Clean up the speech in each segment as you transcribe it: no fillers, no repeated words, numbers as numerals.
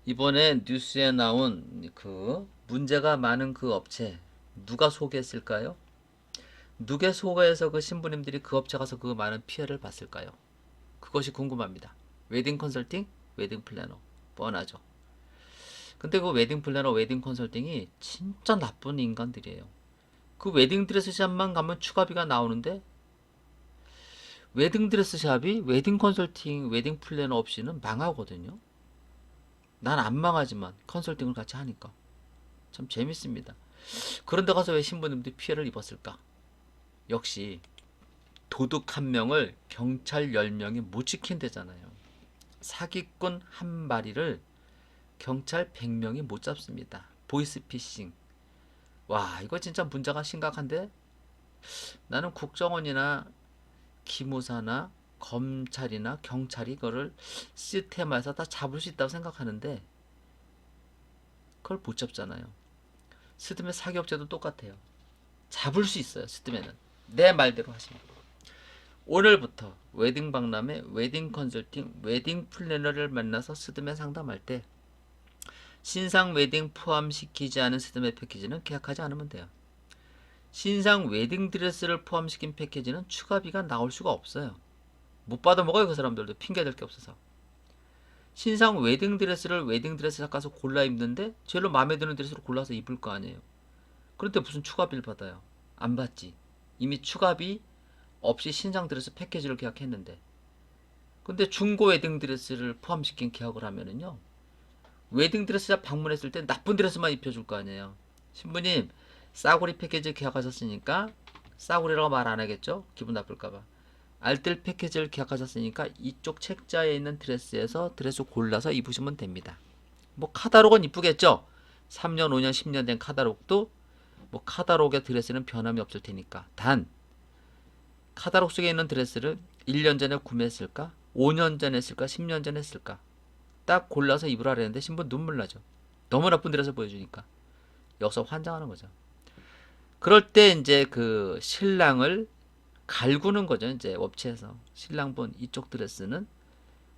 이번에 뉴스에 나온 그 문제가 많은 그 업체 누가 소개했을까요? 누가 소개해서 그 신부님들이 그 업체 가서 그 많은 피해를 봤을까요? 그것이 궁금합니다. 웨딩 컨설팅, 웨딩 플래너 뻔하죠. 근데 그 웨딩 플래너, 웨딩 컨설팅이 진짜 나쁜 인간들이에요. 그 웨딩 드레스 샵만 가면 추가비가 나오는데 웨딩 드레스 샵이 웨딩 컨설팅, 웨딩 플래너 없이는 망하거든요. 난 안 망하지만 컨설팅을 같이 하니까 참 재밌습니다. 그런데 가서 왜 신부님들이 피해를 입었을까? 역시 도둑 한 명을 경찰 10명이 못 지킨대잖아요. 사기꾼 한 마리를 경찰 100명이 못 잡습니다. 보이스피싱. 와, 이거 진짜 문제가 심각한데 나는 국정원이나 기무사나 검찰이나 경찰이 이거를 시스템화해서 다 잡을 수 있다고 생각하는데 그걸 못 잡잖아요. 스드메 사기업체도 똑같아요. 잡을 수 있어요. 스드메는. 내 말대로 하시면. 오늘부터 웨딩 박람회, 웨딩 컨설팅, 웨딩 플래너를 만나서 스드메 상담할 때 신상 웨딩 포함시키지 않은 스드메 패키지는 계약하지 않으면 돼요. 신상 웨딩 드레스를 포함시킨 패키지는 추가비가 나올 수가 없어요. 못 받아 먹어요. 그 사람들도 핑계댈 게 없어서. 신상 웨딩 드레스를 웨딩 드레스 샵 가서 골라 입는데 제일로 마음에 드는 드레스를 골라서 입을 거 아니에요. 그런데 무슨 추가비를 받아요? 안 받지. 이미 추가비 없이 신상 드레스 패키지를 계약했는데. 근데 중고 웨딩 드레스를 포함시킨 계약을 하면은요. 웨딩 드레스샵 방문했을 때 나쁜 드레스만 입혀줄 거 아니에요. 신부님 싸구리 패키지 계약하셨으니까 싸구리라고 말 안 하겠죠? 기분 나쁠까봐. 알뜰 패키지를 계약하셨으니까 이쪽 책자에 있는 드레스에서 드레스 골라서 입으시면 됩니다. 뭐 카다록은 이쁘겠죠? 3년, 5년, 10년 된 카다록도 뭐 카다록의 드레스는 변함이 없을 테니까. 단 카다록 속에 있는 드레스를 1년 전에 구매했을까? 5년 전에 했을까? 10년 전에 했을까? 딱 골라서 입으라 그랬는데 신부 눈물 나죠. 너무 나쁜 드레스 보여주니까. 여기서 환장하는 거죠. 그럴 때 이제 그 신랑을 갈구는 거죠. 이제 업체에서 신랑분 이쪽 드레스는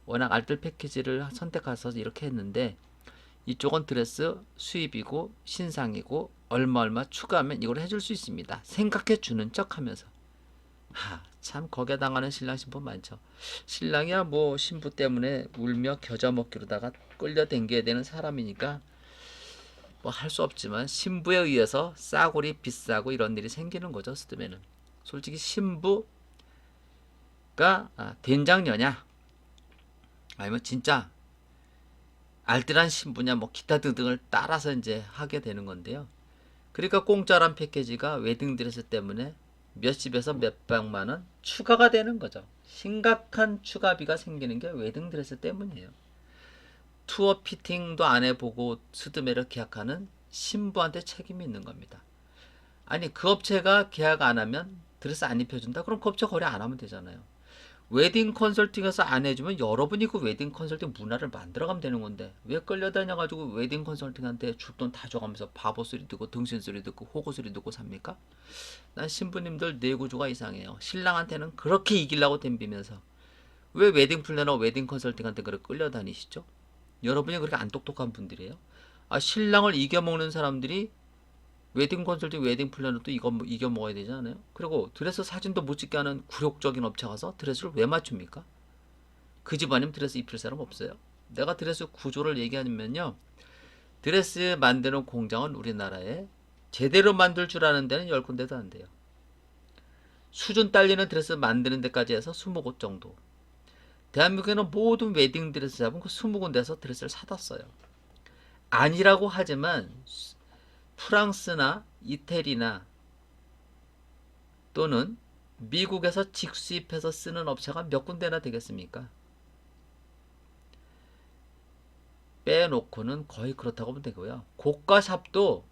워낙 알뜰 패키지를 선택해서 이렇게 했는데 이쪽은 드레스 수입이고 신상이고 얼마 얼마 추가하면 이걸 해줄 수 있습니다. 생각해 주는 척하면서 참 거기에 당하는 신랑 신부 많죠. 신랑이야 뭐 신부 때문에 울며 겨자 먹기로다가 끌려당겨야 되는 사람이니까 뭐 할 수 없지만 신부에 의해서 싸구리 비싸고 이런 일이 생기는 거죠. 스드메는 솔직히 신부가 된장녀냐 아니면 진짜 알뜰한 신부냐 뭐 기타 등등을 따라서 이제 하게 되는 건데요. 그러니까 공짜란 패키지가 웨딩드레스 때문에 몇십에서 몇백만 원 추가가 되는 거죠. 심각한 추가비가 생기는 게 웨딩드레스 때문이에요. 투어 피팅도 안 해보고 스드메를 계약하는 신부한테 책임이 있는 겁니다. 아니 그 업체가 계약 안 하면 드레스 안 입혀준다? 그럼 그 업체 거래 안 하면 되잖아요. 웨딩 컨설팅에서 안 해주면 여러분이 그 웨딩 컨설팅 문화를 만들어가면 되는 건데 왜 끌려다녀가지고 웨딩 컨설팅한테 줄 돈 다 줘가면서 바보 소리 듣고 등신 소리 듣고 호구 소리 듣고 삽니까? 난 신부님들 뇌구조가 이상해요. 신랑한테는 그렇게 이기려고 덤비면서 왜 웨딩 플래너 웨딩 컨설팅한테 그렇게 끌려다니시죠? 여러분이 그렇게 안 똑똑한 분들이에요? 신랑을 이겨먹는 사람들이 웨딩 컨설팅, 웨딩 플래너도 이겨 먹어야 되지 않아요? 그리고 드레스 사진도 못 찍게 하는 굴욕적인 업체 가서 드레스를 왜 맞춥니까? 그 집 아니면 드레스 입힐 사람 없어요? 내가 드레스 구조를 얘기하면요. 드레스 만드는 공장은 우리나라에 제대로 만들 줄 아는 데는 10군데도 안 돼요. 수준 딸리는 드레스 만드는 데까지 해서 20곳 정도. 대한민국에는 모든 웨딩 드레스 잡은 그 20군데에서 드레스를 사다 써요. 아니라고 하지만 프랑스나 이태리나 또는 미국에서 직수입해서 쓰는 업체가 몇 군데나 되겠습니까? 빼놓고는 거의 그렇다고 보면 되고요. 고가샵도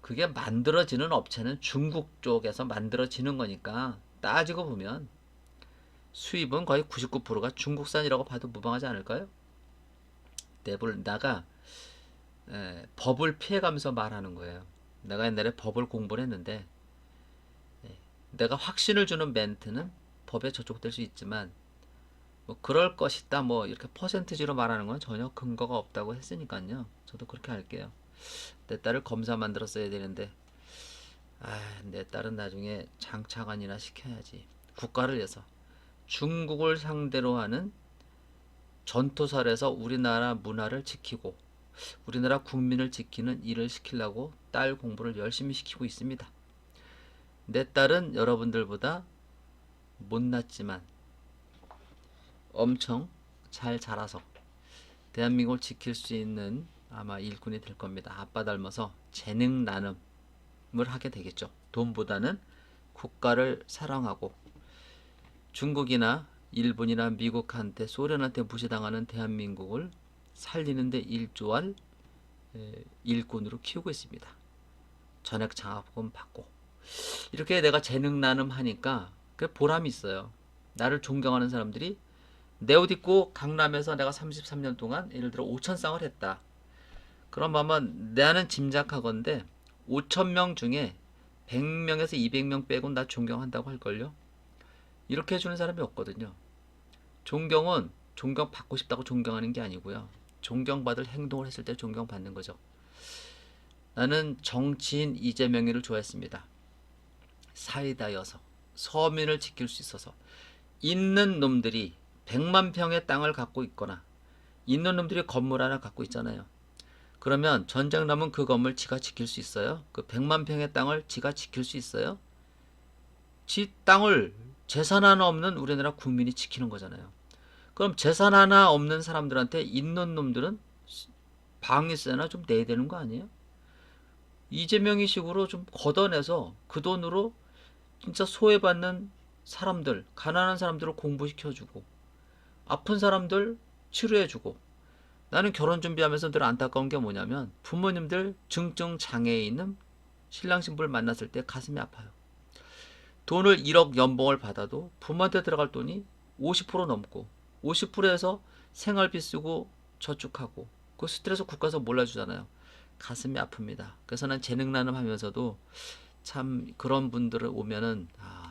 그게 만들어지는 업체는 중국 쪽에서 만들어지는 거니까 따지고 보면 수입은 거의 99%가 중국산이라고 봐도 무방하지 않을까요? 내가 법을 피해가면서 말하는 거예요. 내가 옛날에 법을 공부를 했는데 내가 확신을 주는 멘트는 법에 저촉될 수 있지만 뭐 그럴 것이다 뭐 이렇게 퍼센트지로 말하는 건 전혀 근거가 없다고 했으니까요. 저도 그렇게 할게요. 내 딸을 검사 만들었어야 되는데 내 딸은 나중에 장차관이나 시켜야지. 국가를 위해서 중국을 상대로 하는 전투설에서 우리나라 문화를 지키고 우리나라 국민을 지키는 일을 시키려고 딸 공부를 열심히 시키고 있습니다. 내 딸은 여러분들보다 못났지만 엄청 잘 자라서 대한민국을 지킬 수 있는 아마 일꾼이 될 겁니다. 아빠 닮아서 재능 나눔을 하게 되겠죠. 돈보다는 국가를 사랑하고 중국이나 일본이나 미국한테 소련한테 무시당하는 대한민국을 살리는데 일조할 일꾼으로 키우고 있습니다. 전액 장학금 받고 이렇게 내가 재능 나눔하니까 그 보람이 있어요. 나를 존경하는 사람들이 내 옷 입고 강남에서 내가 33년 동안 예를 들어 5천 쌍을 했다. 그럼 아마 나는 짐작하건데 5천 명 중에 100명에서 200명 빼곤 나 존경한다고 할걸요. 이렇게 해주는 사람이 없거든요. 존경은 존경받고 싶다고 존경하는 게 아니고요. 존경받을 행동을 했을 때 존경받는 거죠. 나는 정치인 이재명이를 좋아했습니다. 사이다여서 서민을 지킬 수 있어서 있는 놈들이 100만 평의 땅을 갖고 있거나 있는 놈들이 건물 하나 갖고 있잖아요. 그러면 전쟁 나면 그 건물 지가 지킬 수 있어요? 그 100만 평의 땅을 지가 지킬 수 있어요? 지 땅을 재산 하나 없는 우리나라 국민이 지키는 거잖아요. 그럼 재산 하나 없는 사람들한테 있는 놈들은 방위세나 좀 내야 되는 거 아니에요? 이재명이 식으로 좀 걷어내서 그 돈으로 진짜 소외받는 사람들, 가난한 사람들을 공부시켜주고 아픈 사람들 치료해주고 나는 결혼 준비하면서 늘 안타까운 게 뭐냐면 부모님들 중증 장애에 있는 신랑 신부를 만났을 때 가슴이 아파요. 돈을 1억 연봉을 받아도 부모한테 들어갈 돈이 50% 넘고 50%에서 생활비 쓰고 저축하고 그 스트레스 국가에서 몰라주잖아요. 가슴이 아픕니다. 그래서 난 재능 나눔하면서도 참 그런 분들을 오면은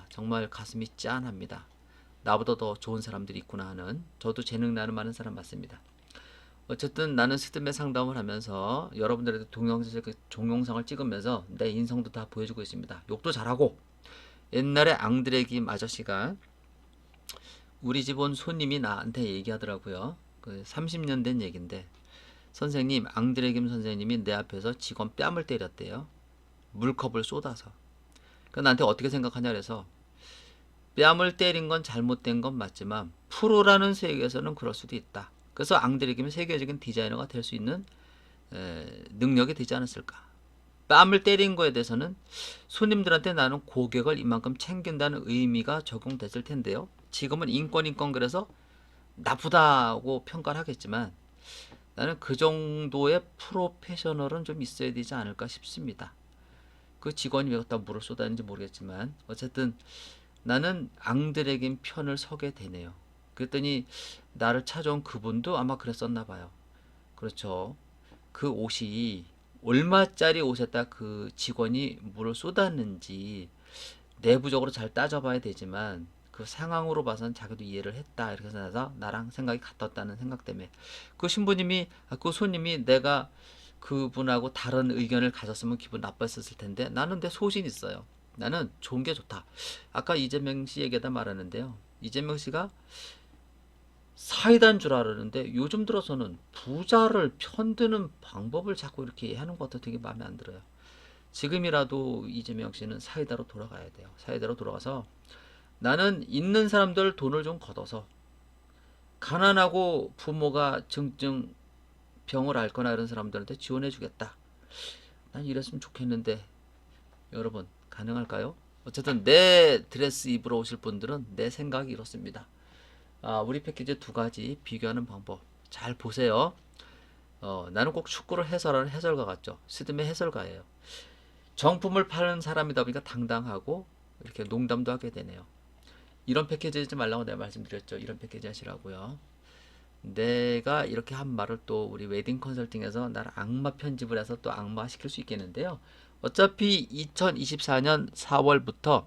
정말 가슴이 짠합니다. 나보다 더 좋은 사람들이 있구나 하는 저도 재능 나눔하는 사람 맞습니다. 어쨌든 나는 스드메 상담을 하면서 여러분들에게 동영상을 찍으면서 내 인성도 다 보여주고 있습니다. 욕도 잘하고 옛날에 앙드레김 아저씨가 우리 집 온 손님이 나한테 얘기하더라고요. 그 30년 된 얘긴데 선생님 앙드레김 선생님이 내 앞에서 직원 뺨을 때렸대요. 물컵을 쏟아서. 그 나한테 어떻게 생각하냐 그래서 뺨을 때린 건 잘못된 건 맞지만 프로라는 세계에서는 그럴 수도 있다. 그래서 앙드레김이 세계적인 디자이너가 될 수 있는 능력이 되지 않았을까. 뺨을 때린 거에 대해서는 손님들한테 나는 고객을 이만큼 챙긴다는 의미가 적용됐을 텐데요. 지금은 인권 그래서 나쁘다고 평가를 하겠지만 나는 그 정도의 프로페셔널은 좀 있어야 되지 않을까 싶습니다. 그 직원이 왜 갖다 물을 쏟았는지 모르겠지만 어쨌든 나는 앙드레김 편을 서게 되네요. 그랬더니 나를 찾아온 그분도 아마 그랬었나 봐요. 그렇죠. 그 옷이 얼마짜리 옷에다 그 직원이 물을 쏟았는지 내부적으로 잘 따져봐야 되지만 그 상황으로 봐서는 자기도 이해를 했다 이렇게 해서 나랑 생각이 같았다는 생각 때문에 그 신부님이 그 손님이 내가 그분하고 다른 의견을 가졌으면 기분 나빴었을 텐데 나는 내 소신 있어요. 나는 좋은 게 좋다. 아까 이재명 씨 얘기하다 말하는데요. 이재명 씨가 사이다인 줄 알았는데 요즘 들어서는 부자를 편드는 방법을 자꾸 이렇게 하는 것 같아 되게 마음에 안 들어요. 지금이라도 이재명 씨는 사이다로 돌아가야 돼요. 사이다로 돌아가서 나는 있는 사람들 돈을 좀 걷어서 가난하고 부모가 증증 병을 앓거나 이런 사람들한테 지원해 주겠다. 난 이랬으면 좋겠는데 여러분 가능할까요? 어쨌든 내 드레스 입으러 오실 분들은 내 생각이 이렇습니다. 우리 패키지 두 가지 비교하는 방법 잘 보세요. 나는 꼭 축구를 해설하는 해설가 같죠. 스드메 해설가예요. 정품을 파는 사람이다 보니까 당당하고 이렇게 농담도 하게 되네요. 이런 패키지 하지 말라고 내가 말씀드렸죠. 이런 패키지 하시라고요. 내가 이렇게 한 말을 또 우리 웨딩 컨설팅에서 나를 악마 편집을 해서 또 악마 시킬 수 있겠는데요. 어차피 2024년 4월부터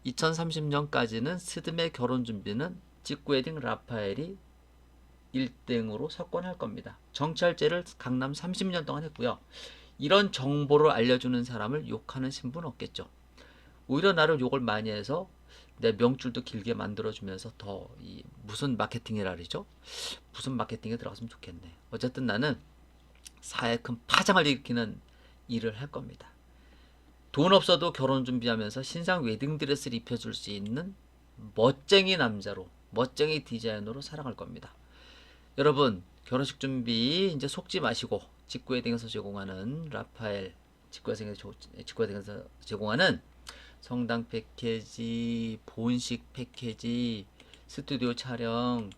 2030년까지는 스드메 결혼 준비는 직구 웨딩 라파엘이 1등으로 석권할 겁니다. 정찰제를 강남 30년 동안 했고요. 이런 정보를 알려주는 사람을 욕하는 신분은 없겠죠. 오히려 나를 욕을 많이 해서 내 명줄도 길게 만들어주면서 더 무슨 마케팅이라 그러죠? 무슨 마케팅에 들어갔으면 좋겠네. 어쨌든 나는 사회에 큰 파장을 일으키는 일을 할 겁니다. 돈 없어도 결혼 준비하면서 신상 웨딩드레스를 입혀줄 수 있는 멋쟁이 남자로, 멋쟁이 디자이너로 살아갈 겁니다. 여러분, 결혼식 준비 이제 속지 마시고 직구 웨딩에서 제공하는 라파엘 직구 웨딩에서 제공하는 성당 패키지, 본식 패키지, 스튜디오 촬영,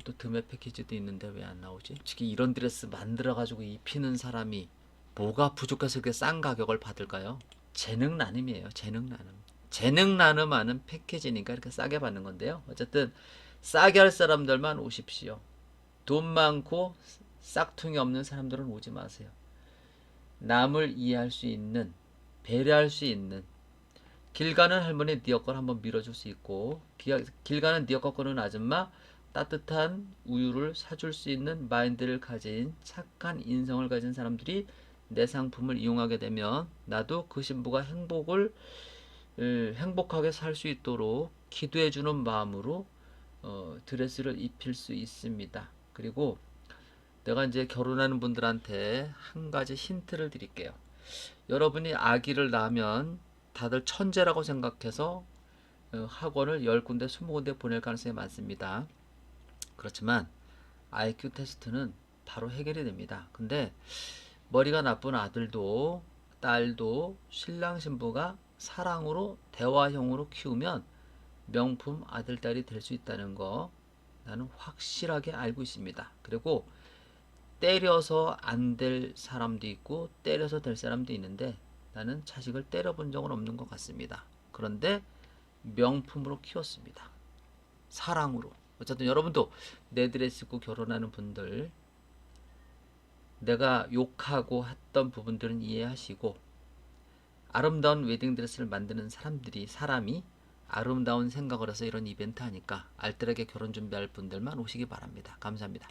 또 드메 패키지도 있는데 왜 안 나오지? 솔직히 이런 드레스 만들어가지고 입히는 사람이 뭐가 부족해서 그렇게 싼 가격을 받을까요? 재능 나눔이에요. 재능 나눔. 재능 나눔하는 패키지니까 이렇게 싸게 받는 건데요. 어쨌든 싸게 할 사람들만 오십시오. 돈 많고 싹퉁이 없는 사람들은 오지 마세요. 남을 이해할 수 있는, 배려할 수 있는, 길 가는 할머니 네 여권 한번 밀어줄 수 있고, 길 가는 네 여권 거는 아줌마 따뜻한 우유를 사줄 수 있는 마인드를 가진 착한 인성을 가진 사람들이 내 상품을 이용하게 되면 나도 그 신부가 행복하게 살 수 있도록 기도해주는 마음으로 드레스를 입힐 수 있습니다. 그리고 내가 이제 결혼하는 분들한테 한 가지 힌트를 드릴게요. 여러분이 아기를 낳으면 다들 천재라고 생각해서 학원을 10군데, 20군데 보낼 가능성이 많습니다. 그렇지만 IQ 테스트는 바로 해결이 됩니다. 근데 머리가 나쁜 아들도 딸도 신랑 신부가 사랑으로 대화형으로 키우면 명품 아들 딸이 될 수 있다는 거 나는 확실하게 알고 있습니다. 그리고 때려서 안 될 사람도 있고 때려서 될 사람도 있는데 나는 자식을 때려본 적은 없는 것 같습니다. 그런데 명품으로 키웠습니다. 사랑으로. 어쨌든 여러분도 내 드레스 입고 결혼하는 분들, 내가 욕하고 했던 부분들은 이해하시고 아름다운 웨딩드레스를 만드는 사람이 아름다운 생각을 해서 이런 이벤트 하니까 알뜰하게 결혼 준비할 분들만 오시기 바랍니다. 감사합니다.